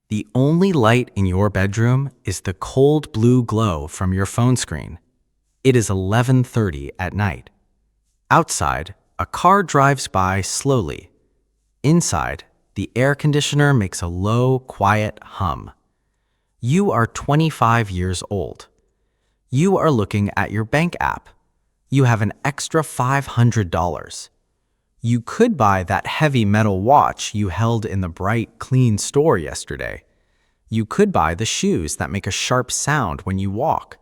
The only light in your bedroom is the cold blue glow from your phone screen. It is 11:30 at night. Outside, a car drives by slowly. Inside, the air conditioner makes a low, quiet hum. You are 25 years old. You are looking at your bank app. You have an extra $500. You could buy that heavy metal watch you held in the bright, clean store yesterday. You could buy the shoes that make a sharp sound when you walk.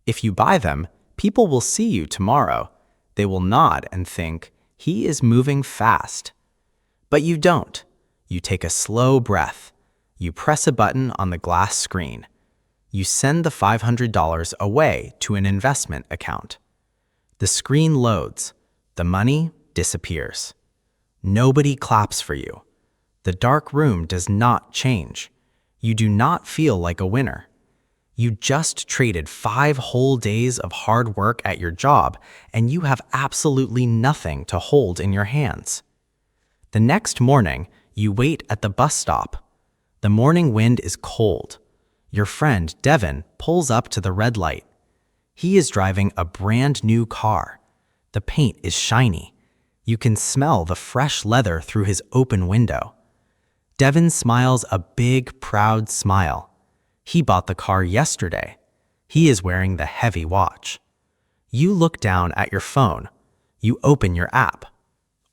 If you buy them, people will see you tomorrow. They will nod and think, he is moving fast. But you don't. You take a slow breath. You press a button on the glass screen. You send the $500 away to an investment account. The screen loads. The money disappears. Nobody claps for you. The dark room does not change. You do not feel like a winner. You just traded 5 whole days of hard work at your job, and you have absolutely nothing to hold in your hands. The next morning, you wait at the bus stop. The morning wind is cold. Your friend, Devin, pulls up to the red light. He is driving a brand new car. The paint is shiny. You can smell the fresh leather through his open window. Devin smiles a big, proud smile. He bought the car yesterday. He is wearing the heavy watch. You look down at your phone. You open your app.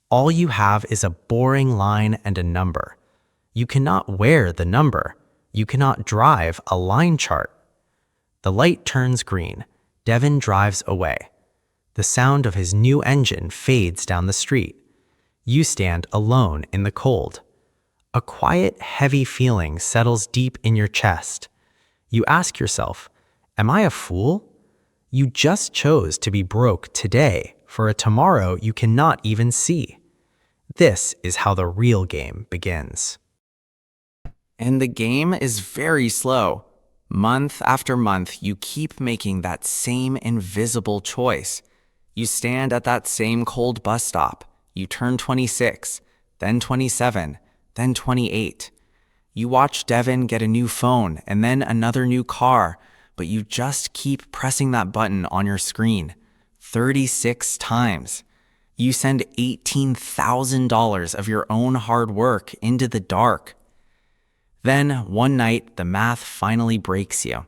All you have is a boring line and a number. You cannot wear the number. You cannot drive a line chart. The light turns green. Devin drives away. The sound of his new engine fades down the street. You stand alone in the cold. A quiet, heavy feeling settles deep in your chest. You ask yourself, am I a fool? You just chose to be broke today for a tomorrow you cannot even see. This is how the real game begins. And the game is very slow. Month after month, you keep making that same invisible choice. You stand at that same cold bus stop. You turn 26, then 27, then 28. You watch Devin get a new phone and then another new car, but you just keep pressing that button on your screen 36 times. You send $18,000 of your own hard work into the dark. Then, one night, the math finally breaks you.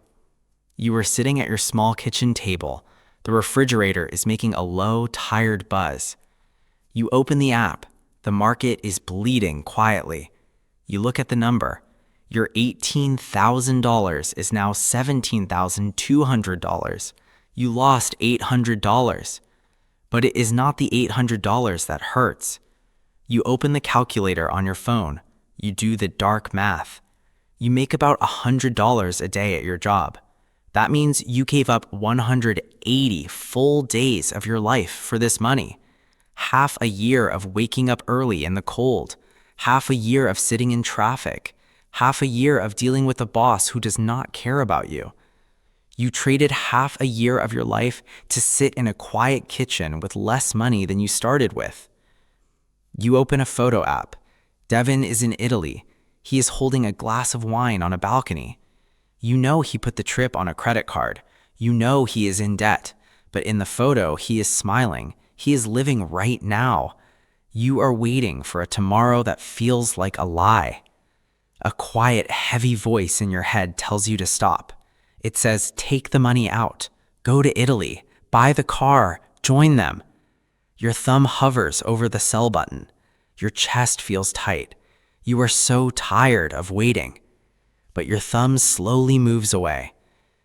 You are sitting at your small kitchen table. The refrigerator is making a low, tired buzz. You open the app. The market is bleeding quietly. You look at the number. Your $18,000 is now $17,200. You lost $800. But it is not the $800 that hurts. You open the calculator on your phone. You do the dark math. You make about $100 a day at your job. That means you gave up 180 full days of your life for this money. Half a year of waking up early in the cold. Half a year of sitting in traffic. Half a year of dealing with a boss who does not care about you. You traded half a year of your life to sit in a quiet kitchen with less money than you started with. You open a photo app. Devin is in Italy. He is holding a glass of wine on a balcony. You know he put the trip on a credit card. You know he is in debt. But in the photo, he is smiling. He is living right now. You are waiting for a tomorrow that feels like a lie. A quiet, heavy voice in your head tells you to stop. It says, take the money out. Go to Italy. Buy the car. Join them. Your thumb hovers over the sell button. Your chest feels tight. You are so tired of waiting. But your thumb slowly moves away.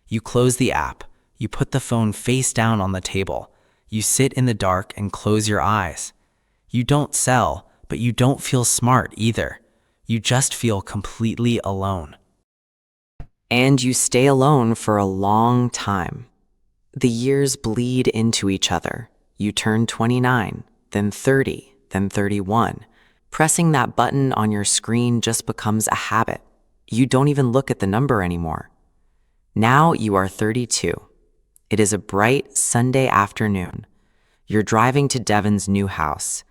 You close the app. You put the phone face down on the table. You sit in the dark and close your eyes. You don't sell, but you don't feel smart either. You just feel completely alone. And you stay alone for a long time. The years bleed into each other. You turn 29, then 30, then 31. Pressing that button on your screen just becomes a habit. You don't even look at the number anymore. Now you are 32. It is a bright Sunday afternoon. You're driving to Devin's new house.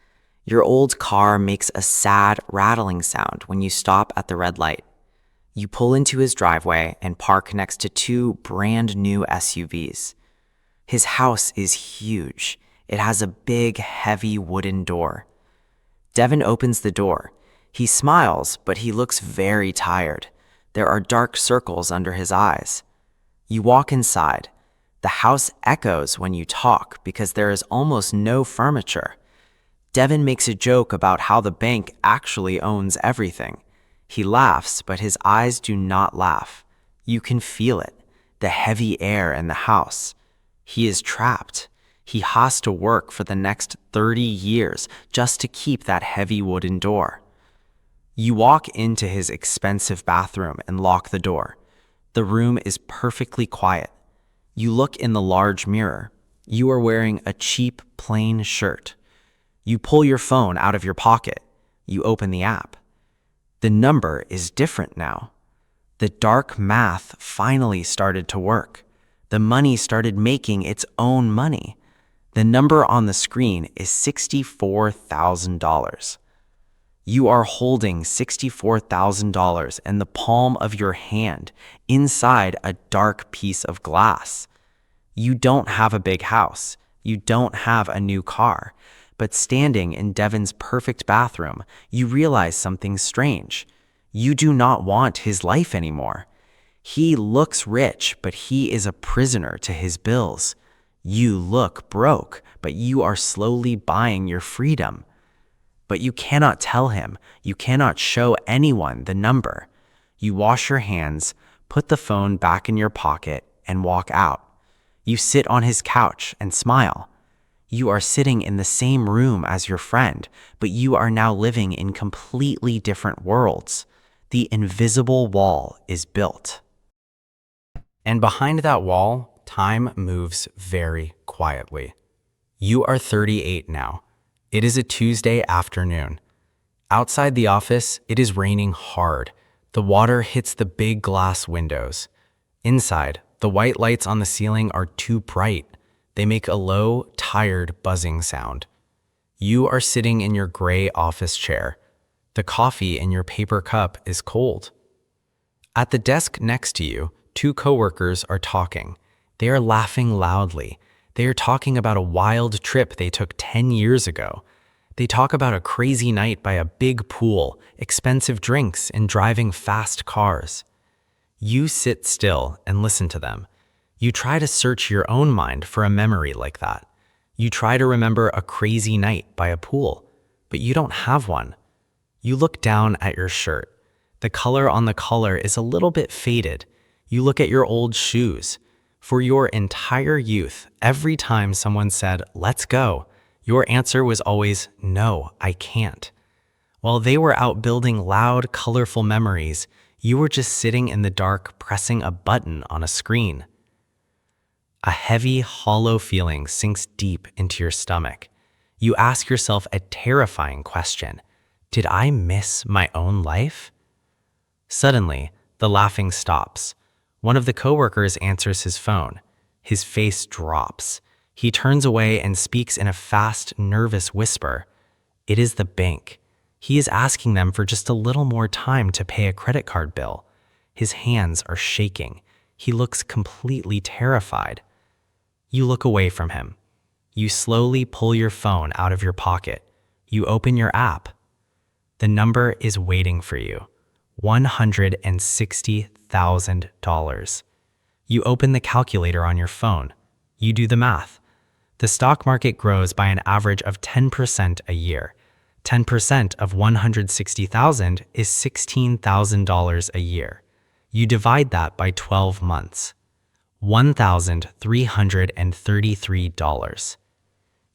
Your old car makes a sad, rattling sound when you stop at the red light. You pull into his driveway and park next to two brand new SUVs. His house is huge. It has a big, heavy wooden door. Devin opens the door. He smiles, but he looks very tired. There are dark circles under his eyes. You walk inside. The house echoes when you talk because there is almost no furniture. Devin makes a joke about how the bank actually owns everything. He laughs, but his eyes do not laugh. You can feel it, the heavy air in the house. He is trapped. He has to work for the next 30 years just to keep that heavy wooden door. You walk into his expensive bathroom and lock the door. The room is perfectly quiet. You look in the large mirror. You are wearing a cheap, plain shirt. You pull your phone out of your pocket. You open the app. The number is different now. The dark math finally started to work. The money started making its own money. The number on the screen is $64,000. You are holding $64,000 in the palm of your hand inside a dark piece of glass. You don't have a big house. You don't have a new car. But standing in Devin's perfect bathroom, you realize something strange. You do not want his life anymore. He looks rich, but he is a prisoner to his bills. You look broke, but you are slowly buying your freedom. But you cannot tell him. You cannot show anyone the number. You wash your hands, put the phone back in your pocket, and walk out. You sit on his couch and smile. You are sitting in the same room as your friend, but you are now living in completely different worlds. The invisible wall is built. And behind that wall, time moves very quietly. You are 38 now. It is a Tuesday afternoon. Outside the office, it is raining hard. The water hits the big glass windows. Inside, the white lights on the ceiling are too bright. They make a low, tired, buzzing sound. You are sitting in your gray office chair. The coffee in your paper cup is cold. At the desk next to you, two coworkers are talking. They are laughing loudly. They are talking about a wild trip they took 10 years ago. They talk about a crazy night by a big pool, expensive drinks, and driving fast cars. You sit still and listen to them. You try to search your own mind for a memory like that. You try to remember a crazy night by a pool, but you don't have one. You look down at your shirt. The color on the collar is a little bit faded. You look at your old shoes. For your entire youth, every time someone said, "Let's go," your answer was always, "No, I can't." While they were out building loud, colorful memories, you were just sitting in the dark pressing a button on a screen. A heavy, hollow feeling sinks deep into your stomach. You ask yourself a terrifying question. Did I miss my own life? Suddenly, the laughing stops. One of the coworkers answers his phone. His face drops. He turns away and speaks in a fast, nervous whisper. It is the bank. He is asking them for just a little more time to pay a credit card bill. His hands are shaking. He looks completely terrified. You look away from him. You slowly pull your phone out of your pocket. You open your app. The number is waiting for you. $160,000. You open the calculator on your phone. You do the math. The stock market grows by an average of 10% a year. 10% of 160,000 is $16,000 a year. You divide that by 12 months. $1,333.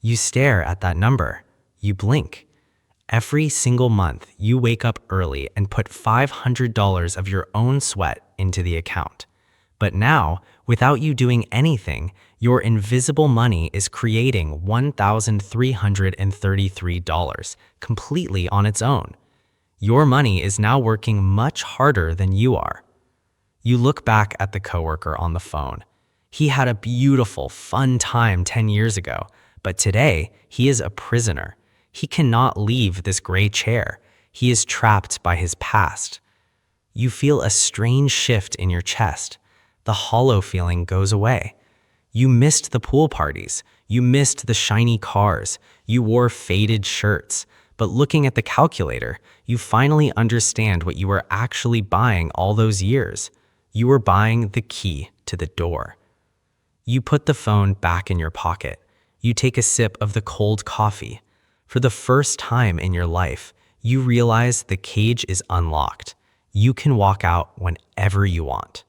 You stare at that number. You blink. Every single month, you wake up early and put $500 of your own sweat into the account. But now, without you doing anything, your invisible money is creating $1,333 completely on its own. Your money is now working much harder than you are. You look back at the coworker on the phone. He had a beautiful, fun time 10 years ago, but today he is a prisoner. He cannot leave this gray chair. He is trapped by his past. You feel a strange shift in your chest. The hollow feeling goes away. You missed the pool parties. You missed the shiny cars. You wore faded shirts. But looking at the calculator, you finally understand what you were actually buying all those years. You were buying the key to the door. You put the phone back in your pocket. You take a sip of the cold coffee. For the first time in your life, you realize the cage is unlocked. You can walk out whenever you want.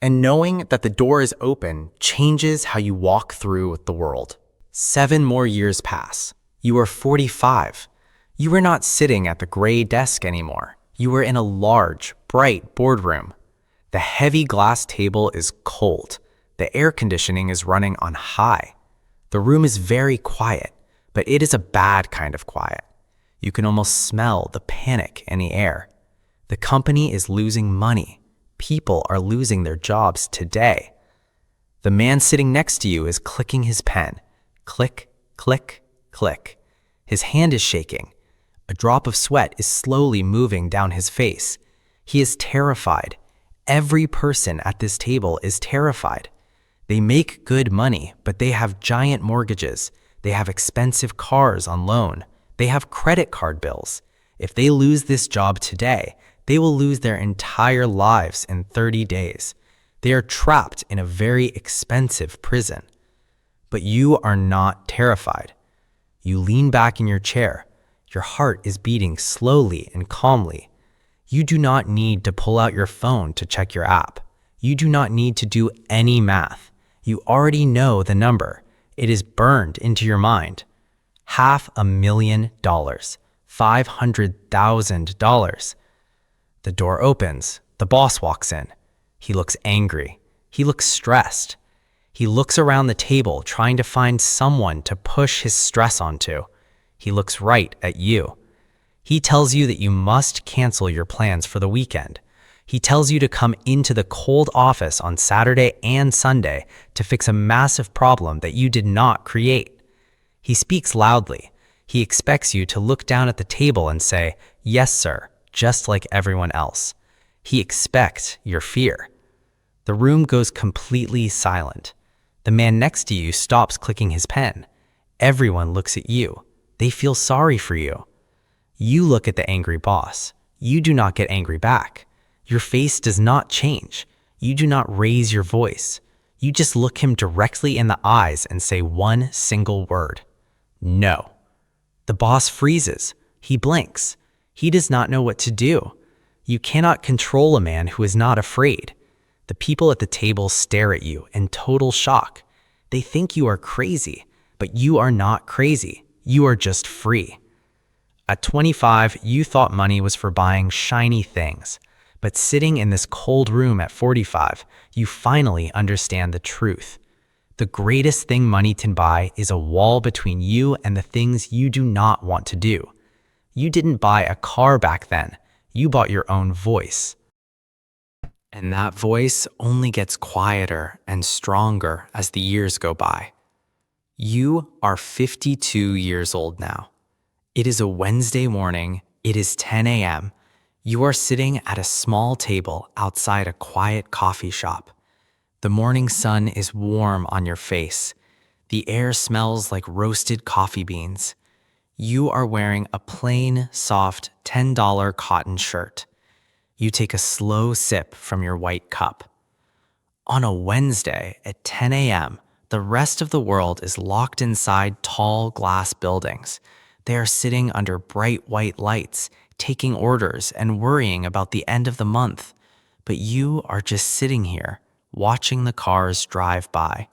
And knowing that the door is open changes how you walk through the world. 7 more years pass. You are 45. You are not sitting at the gray desk anymore. You are in a large, bright boardroom. The heavy glass table is cold. The air conditioning is running on high. The room is very quiet, but it is a bad kind of quiet. You can almost smell the panic in the air. The company is losing money. People are losing their jobs today. The man sitting next to you is clicking his pen. Click, click, click. His hand is shaking. A drop of sweat is slowly moving down his face. He is terrified. Every person at this table is terrified. They make good money, but they have giant mortgages. They have expensive cars on loan. They have credit card bills. If they lose this job today, they will lose their entire lives in 30 days. They are trapped in a very expensive prison. But you are not terrified. You lean back in your chair. Your heart is beating slowly and calmly. You do not need to pull out your phone to check your app. You do not need to do any math. You already know the number. It is burned into your mind. $500,000. $500,000. The door opens. The boss walks in. He looks angry. He looks stressed. He looks around the table trying to find someone to push his stress onto. He looks right at you. He tells you that you must cancel your plans for the weekend. He tells you to come into the cold office on Saturday and Sunday to fix a massive problem that you did not create. He speaks loudly. He expects you to look down at the table and say, "Yes, sir," just like everyone else. He expects your fear. The room goes completely silent. The man next to you stops clicking his pen. Everyone looks at you. They feel sorry for you. You look at the angry boss. You do not get angry back. Your face does not change. You do not raise your voice. You just look him directly in the eyes and say one single word. No. The boss freezes. He blinks. He does not know what to do. You cannot control a man who is not afraid. The people at the table stare at you in total shock. They think you are crazy, but you are not crazy. You are just free. At 25, you thought money was for buying shiny things. But sitting in this cold room at 45, you finally understand the truth. The greatest thing money can buy is a wall between you and the things you do not want to do. You didn't buy a car back then. You bought your own voice. And that voice only gets quieter and stronger as the years go by. You are 52 years old now. It is a Wednesday morning. It is 10 a.m. You are sitting at a small table outside a quiet coffee shop. The morning sun is warm on your face. The air smells like roasted coffee beans. You are wearing a plain, soft $10 cotton shirt. You take a slow sip from your white cup. On a Wednesday at 10 a.m., the rest of the world is locked inside tall glass buildings. They are sitting under bright white lights, taking orders and worrying about the end of the month. But you are just sitting here, watching the cars drive by.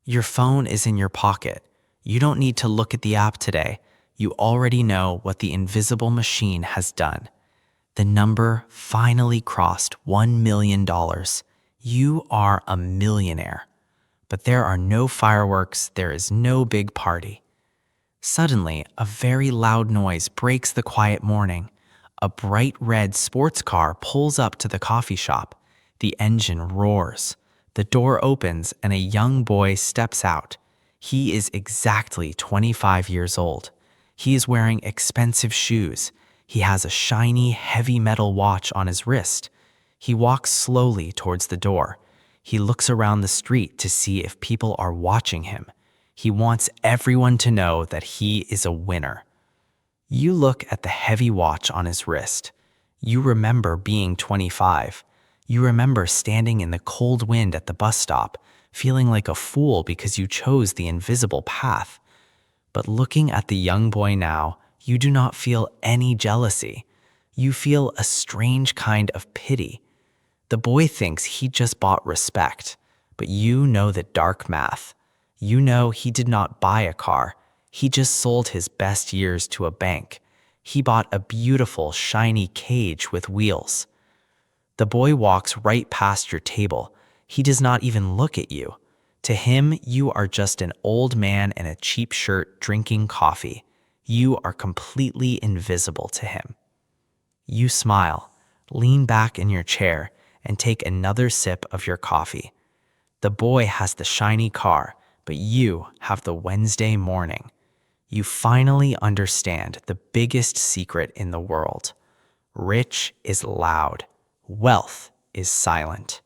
Your phone is in your pocket. You don't need to look at the app today. You already know what the invisible machine has done. The number finally crossed $1 million. You are a millionaire. But there are no fireworks. There is no big party. Suddenly, a very loud noise breaks the quiet morning. A bright red sports car pulls up to the coffee shop. The engine roars. The door opens and a young boy steps out. He is exactly 25 years old. He is wearing expensive shoes. He has a shiny, heavy metal watch on his wrist. He walks slowly towards the door. He looks around the street to see if people are watching him. He wants everyone to know that he is a winner. You look at the heavy watch on his wrist. You remember being 25. You remember standing in the cold wind at the bus stop, feeling like a fool because you chose the invisible path. But looking at the young boy now, you do not feel any jealousy. You feel a strange kind of pity. The boy thinks he just bought respect, but you know the dark math. You know he did not buy a car. He just sold his best years to a bank. He bought a beautiful, shiny cage with wheels. The boy walks right past your table. He does not even look at you. To him, you are just an old man in a cheap shirt drinking coffee. You are completely invisible to him. You smile, lean back in your chair, and take another sip of your coffee. The boy has the shiny car, but you have the Wednesday morning. You finally understand the biggest secret in the world. Rich is loud. Wealth is silent.